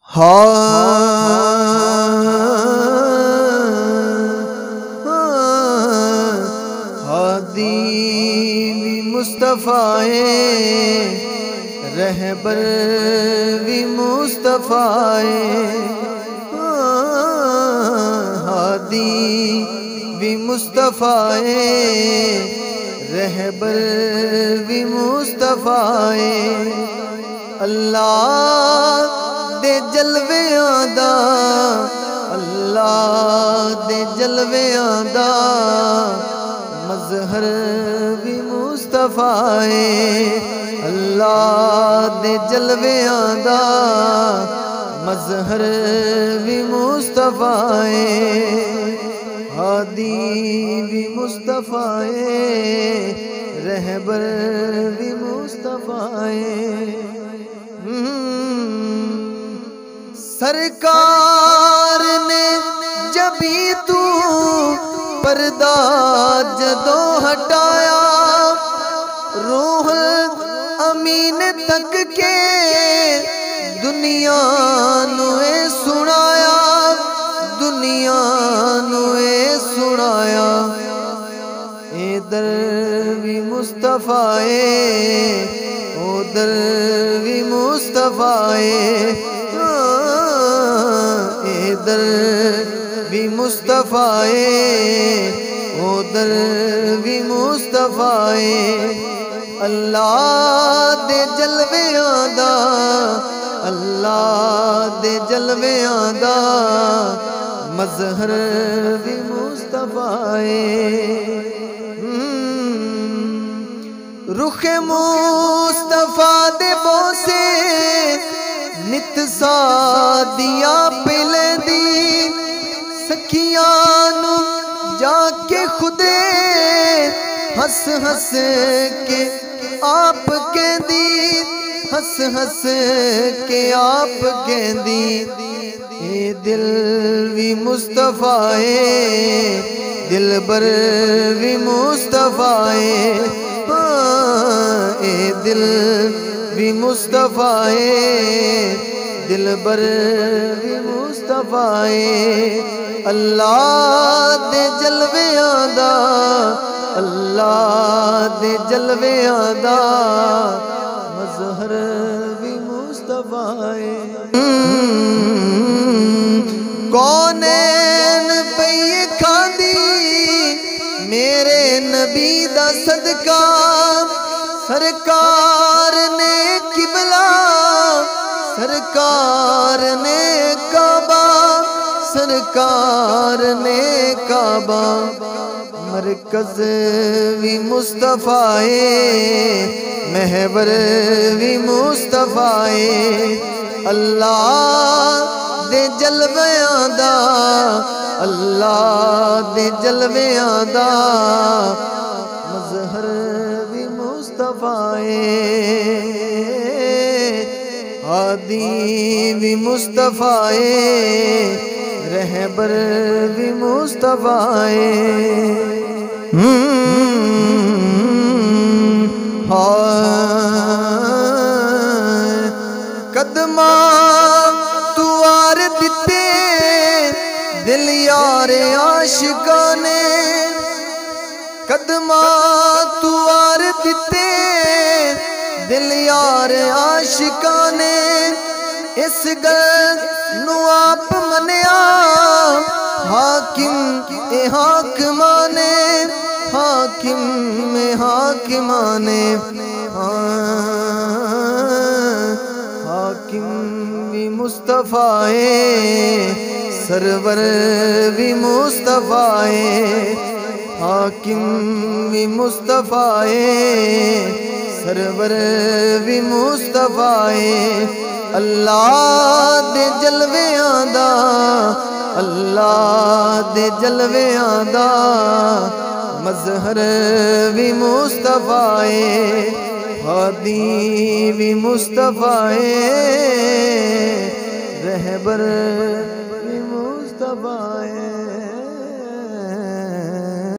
ہادی بھی مصطفیٰ رہبر بھی مصطفیٰ ہادی بھی مصطفیٰ رہبر بھی مصطفیٰ اللہ دے جلویاں دا اللہ دے جلویاں دا مظہر بھی مصطفیٰ اللہ دے جلویاں دا مظہر بھی مصطفیٰ ہادی بھی مصطفیٰ رہبر بھی مصطفیٰ سرکار نے جبھی تو پردہ جدوں ہٹایا روح امین تک کے دنیا نوے سنایا دنیا نوے سنایا ادھر بھی مصطفیٰ ادھر بھی مصطفیٰ ادھر بھی مصطفیٰ ادھر بھی مصطفیٰ اللہ دے جلویاں دا اللہ دے جلویاں دا مظہر بھی مصطفیٰ رخ مصطفیٰ دے بوسے نت سادیا پلے دی سکھیاں نو جا کے خودے ہس ہس کے آپ کہندی ہس ہس کے آپ کہندی اے دل بھی مصطفیٰ دل بر بھی مصطفیٰ اے دل بھی مصطفیٰ دل بر بھی مصطفیٰ اللہ دے جلویاں دا اللہ دے جلویاں دا مظہر بھی مصطفیٰ کونین پہ کھاندی میرے نبی دا صدقہ سرکار نے قبلہ سرکار نے کعبہ سرکار نے کعبہ مرکز بھی مصطفیٰ محور بھی مصطفیٰ اللہ دے جلویاں دا اللہ دے جلویاں دا مظہر بھی مصطفیٰ ہادی بھی مصطفیٰ رہبر بھی مصطفیٰ قدماں توار دیتے دل یار عاشقاں نے قدماں توار دیتے دل یار عاشقاں نے اس گل نو آپ منیا حاکم اے حاکمانے حاکم اے حاکمانے حاکم بھی مصطفیٰ سرور بھی مصطفیٰ حاکم بھی مصطفیٰ سرور بھی مصطفیٰ اللہ دے جلویاں دا اللہ دے جلویاں دا مظہر بھی مصطفیٰ ہادی بھی مصطفیٰ رہبر